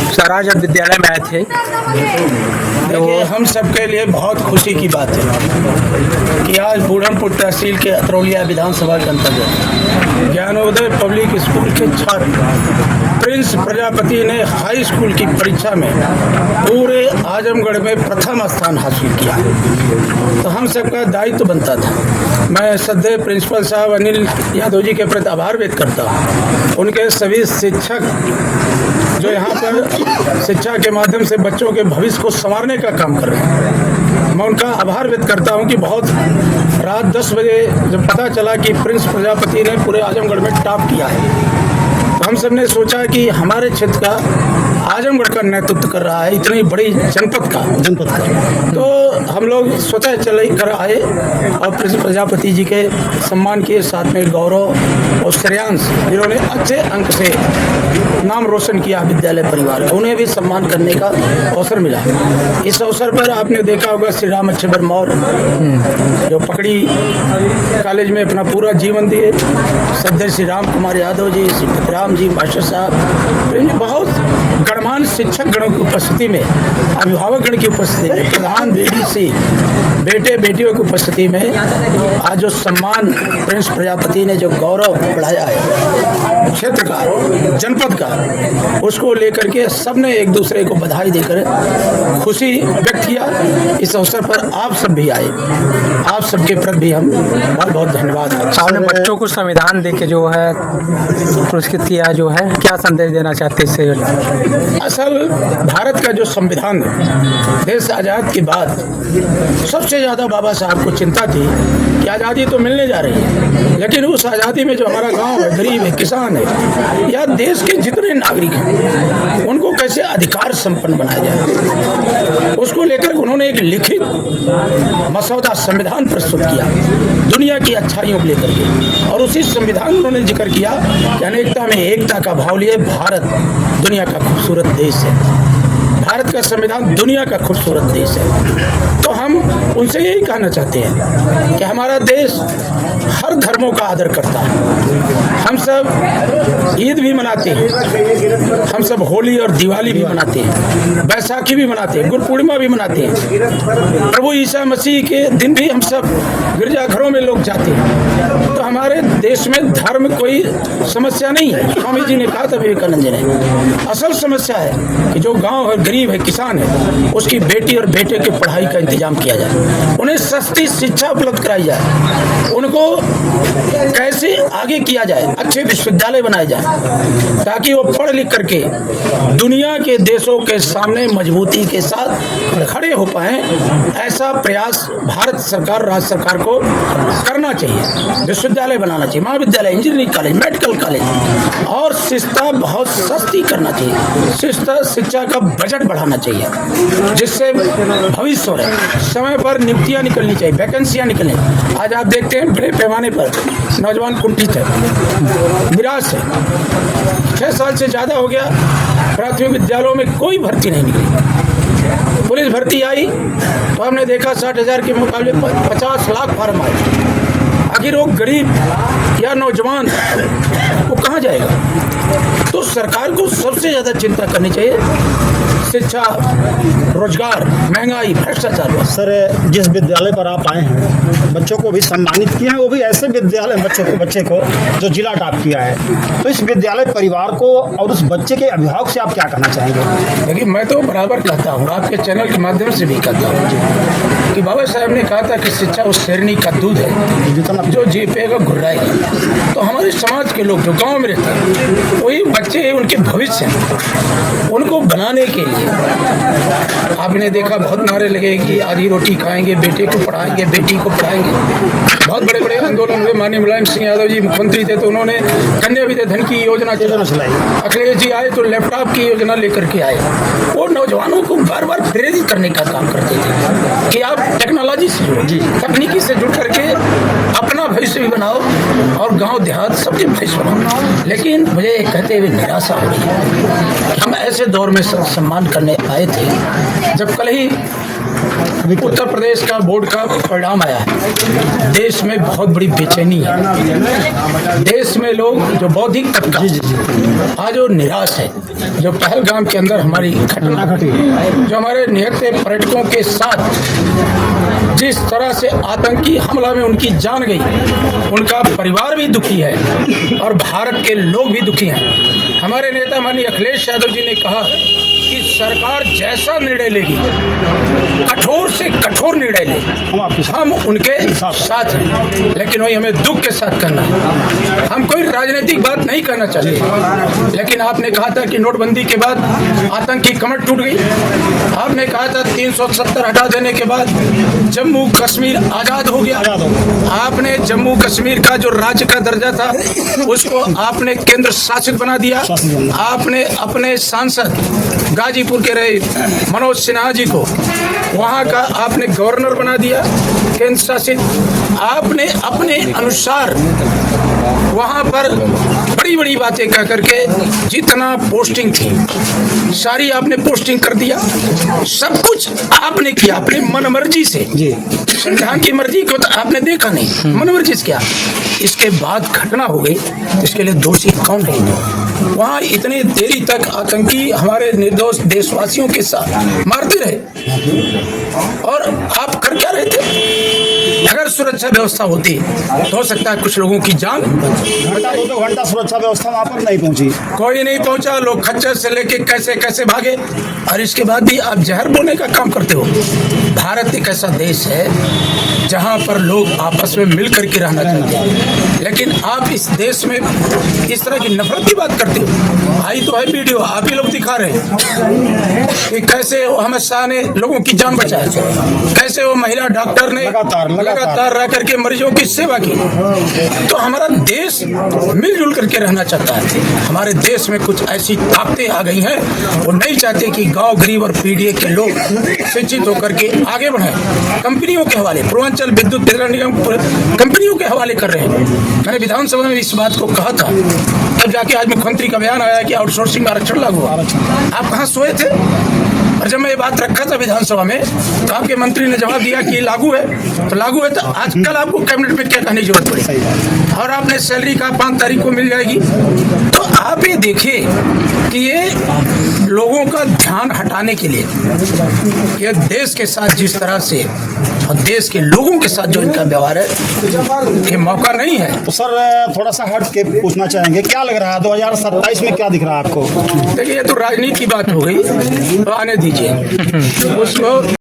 Sir आज आप विद्यालय में आए थे। देखिए, हम सबके लिए बहुत खुशी की बात है कि आज बूढ़नपुर तहसील के अतरौलिया विधानसभा के अंतर्गत ज्ञानोदय पब्लिक स्कूल के छात्र प्रिंस प्रजापति ने हाई स्कूल की परीक्षा में पूरे आजमगढ़ में प्रथम स्थान हासिल किया। तो हम सबका दायित्व बनता था। मैं सदैव प्रिंसिपल साहब अनिल यादव जी के प्रति आभार व्यक्त करता हूँ। उनके सभी शिक्षक जो यहाँ पर शिक्षा के माध्यम से बच्चों के भविष्य को संवारने का काम कर रहे हैं, मैं उनका आभार व्यक्त करता हूँ कि बहुत रात 10 बजे जब पता चला कि प्रिंस प्रजापति ने पूरे आजमगढ़ में टॉप किया है, तो हम सब ने सोचा कि हमारे क्षेत्र का आजमगढ़ का नेतृत्व कर रहा है, इतनी बड़ी जनपद का तो हम लोग स्वतः चले कर आए और प्रिंस प्रजापति जी के सम्मान के साथ में गौरव और श्रेयांश जिन्होंने अच्छे अंक से नाम रोशन किया विद्यालय परिवार का, उन्हें भी सम्मान करने का अवसर मिला। इस अवसर पर आपने देखा होगा श्री राम अच्छेबर मौर्य जो पकड़ी कॉलेज में अपना पूरा जीवन दिए, सदैव श्री राम कुमार यादव जी, श्री पतराम जी मास्टर साहब, बहुत गणमान्य शिक्षक गणों की उपस्थिति में, अभिभावक गण की उपस्थिति में, प्रधान बीडीसी बेटे बेटियों की उपस्थिति में आज जो सम्मान प्रिंस प्रजापति ने जो गौरव बढ़ाया है क्षेत्र का, जनपद का, उसको लेकर के सबने एक दूसरे को बधाई देकर खुशी व्यक्त किया। इस अवसर पर आप सब भी आए, आप सबके प्रति भी हम बहुत बहुत धन्यवाद। आपने बच्चों को संविधान देके जो है पुरस्कृत किया, जो है क्या संदेश देना चाहते हैं इससे? असल भारत का जो संविधान है, देश आज़ाद के बाद सबसे ज़्यादा बाबा साहब को चिंता थी कि आज़ादी तो मिलने जा रही है, लेकिन उस आज़ादी में जो हमारा गांव है, गरीब है, किसान है या देश के जितने नागरिक हैं, उनको कैसे अधिकार संपन्न बनाया जाए, उसको लेकर उन्होंने एक लिखित मसौदा संविधान प्रस्तुत किया दुनिया की अच्छाइयों को लेकर के। और उसी संविधान में उन्होंने जिक्र किया कि अनेकता में एकता का भाव लिए भारत दुनिया का खूबसूरत देश है, भारत का संविधान दुनिया का खूबसूरत देश है। तो हम उनसे यही कहना चाहते हैं कि हमारा देश हर धर्मों का आदर करता है। हम सब ईद भी मनाते हैं, हम सब होली और दिवाली भी मनाते हैं, बैसाखी भी मनाते हैं, गुरु पूर्णिमा भी मनाते हैं, प्रभु ईसा मसीह के दिन भी हम सब गिरजाघरों में लोग जाते हैं। तो हमारे देश में धर्म कोई समस्या नहीं है। स्वामी जी ने कहा था, विवेकानंद जी ने, असल समस्या है कि जो गांव है, गरीब है, किसान है, उसकी बेटी और बेटे की पढ़ाई का इंतजाम किया जाए, उन्हें सस्ती शिक्षा उपलब्ध कराई जाए, उनको कैसे आगे किया जाए, अच्छे विश्वविद्यालय बनाए जाए ताकि वो पढ़ लिख करके दुनिया के देशों के सामने मजबूती के साथ खड़े हो पाए। ऐसा प्रयास भारत सरकार, राज्य सरकार को करना चाहिए। विश्वविद्यालय बनाना चाहिए, महाविद्यालय, इंजीनियरिंग कॉलेज, मेडिकल कॉलेज, और शिक्षा बहुत सस्ती करना चाहिए। शिक्षा का बजट बढ़ाना चाहिए जिससे भविष्य हो रहे समय पर नियुक्तियां निकलनी चाहिए, वैकेंसियां निकलनी। आज आप देखते हैं बड़े पैमाने पर नौजवान कुंठित है, निराश है। 6 साल से ज़्यादा हो गया, प्राथमिक विद्यालयों में कोई भर्ती नहीं निकली। पुलिस भर्ती आई तो हमने देखा 60,000 के मुकाबले 50 लाख फार्म आए। आखिर वो गरीब या नौजवान वो कहाँ जाएगा? तो सरकार को सबसे ज़्यादा चिंता करनी चाहिए शिक्षा, रोजगार, महंगाई, भ्रष्टाचार। सर, जिस विद्यालय पर आप आए हैं, बच्चों को भी सम्मानित किया है, वो भी ऐसे विद्यालय बच्चे को जो जिला टॉप किया है। तो इस विद्यालय परिवार को और उस बच्चे के अभिभावक से आप क्या कहना चाहेंगे? देखिए, मैं तो बराबर कहता हूँ, आपके चैनल के माध्यम से भी कहता हूँ कि बाबा साहब ने कहा था कि शिक्षा उस शेरनी का दूध है जो जी पेगा घुर्राएगा। तो हमारे समाज के लोग जो गाँव में रहते हैं, वही बच्चे उनके भविष्य हैं, उनको बनाने के लिए आपने देखा बहुत नारे लगे कि आधी रोटी खाएंगे, बेटे को पढ़ाएंगे, बेटी को पढ़ाएंगे। बहुत बड़े बड़े आंदोलन हुए। माननीय मुलायम सिंह यादव जी मुख्यमंत्री थे तो उन्होंने कन्या विद्या धन की योजना चलाई। अखिलेश जी आए तो लैपटॉप की योजना लेकर के आए। वो नौजवानों को बार बार प्रेरित करने का काम करते थे कि आप टेक्नोलॉजी से जुड़ो, तकनीकी से जुड़ करके अपना भविष्य भी बनाओ और गाँव देहात सबके भविष्य बनाओ। लेकिन मुझे कहते हुए निराशा हो रही है। हम ऐसे दौर में सम्मान करने आए थे जब कल ही उत्तर प्रदेश का बोर्ड का परिणाम आया है। देश में बहुत बड़ी बेचैनी है। देश में लोग जो बौद्धिक तबका आज वो निराश है। जो पहलगाम के अंदर हमारी घटना घटी, जो हमारे निहत्थे पर्यटकों के साथ जिस तरह से आतंकी हमला में उनकी जान गई, उनका परिवार भी दुखी है और भारत के लोग भी दुखी हैं। हमारे नेता माननीय अखिलेश यादव जी ने कहा कि सरकार जैसा निर्णय लेगी, कठोर से कठोर निर्णय ले, हम उनके साथ हैं। लेकिन वही हमें दुख के साथ करना है। हम कोई राजनीतिक बात नहीं करना चाहते, लेकिन आपने कहा था कि नोटबंदी के बाद आतंकी कमर टूट गई। आपने कहा था 370 हटा देने के बाद जम्मू कश्मीर आजाद हो गया। आपने जम्मू कश्मीर का जो राज्य का दर्जा था उसको आपने केंद्र शासित बना दिया। आपने अपने सांसद गाजीपुर के रहे मनोज सिन्हा जी को वहां का आपने गवर्नर बना दिया, केंद्र शासित। आपने अपने अनुसार वहां पर बड़ी बड़ी बातें कह करके जितना पोस्टिंग थी सारी आपने पोस्टिंग कर दिया। सब कुछ आपने किया अपने मन मर्जी से। संविधान की मर्जी को तो आपने देखा नहीं, मन मर्जी से किया। इसके बाद घटना हो गई, इसके लिए दोषी कौन है? वहाँ इतने देरी तक आतंकी हमारे निर्दोष देशवासियों के साथ मारते रहे और आप कर क्या रहे थे? अगर सुरक्षा व्यवस्था होती तो हो सकता है कुछ लोगों की जान। घंटा 2 घंटा सुरक्षा व्यवस्था वहाँ पर नहीं पहुंची, कोई नहीं पहुंचा। लोग खच्चर से लेके कैसे कैसे भागे और इसके बाद भी आप जहर बोने का काम करते हो। भारत एक ऐसा देश है जहां पर लोग आपस में मिल करके रहना चाहते हैं, लेकिन आप इस देश में इस तरह की नफरत की बात करते हो। आई तो है वीडियो, आप ही लोग दिखा रहे हैं कि कैसे वो अमित शाह ने लोगों की जान बचाई, कैसे वो महिला डॉक्टर ने लगातार रह करके मरीजों की सेवा की। तो हमारा देश मिलजुल करके रहना चाहता है। हमारे देश में कुछ ऐसी ताकतें आ गई हैं, वो नहीं चाहते कि गांव गरीब और पीडीए के लोग शिक्षित होकर के आगे बढ़े। कंपनियों के हवाले, पूर्वांचल विद्युत वितरण निगम कंपनियों के हवाले कर रहे हैं। मैंने विधानसभा में इस बात को कहा था, तब जाके आज मुख्यमंत्री का बयान आया कि आउटसोर्सिंग में आरक्षण लागू हुआ। आप कहाँ सोए थे? और जब मैं ये बात रखा था विधानसभा में तो आपके मंत्री ने जवाब दिया कि लागू है, तो लागू है तो आज कल आपको कैबिनेट में क्या कहने की जरूरत पड़ी? और आपने सैलरी का 5 तारीख को मिल जाएगी। तो आप ये देखिए कि ये लोगों का ध्यान हटाने के लिए ये देश के साथ जिस तरह से और देश के लोगों के साथ जो इनका व्यवहार है, ये मौका नहीं है। तो सर थोड़ा सा हट के पूछना चाहेंगे, क्या लग रहा है 2027 में क्या दिख रहा है आपको? देखिए ये तो राजनीति की बात हो गई, तो आने दीजिए उसको।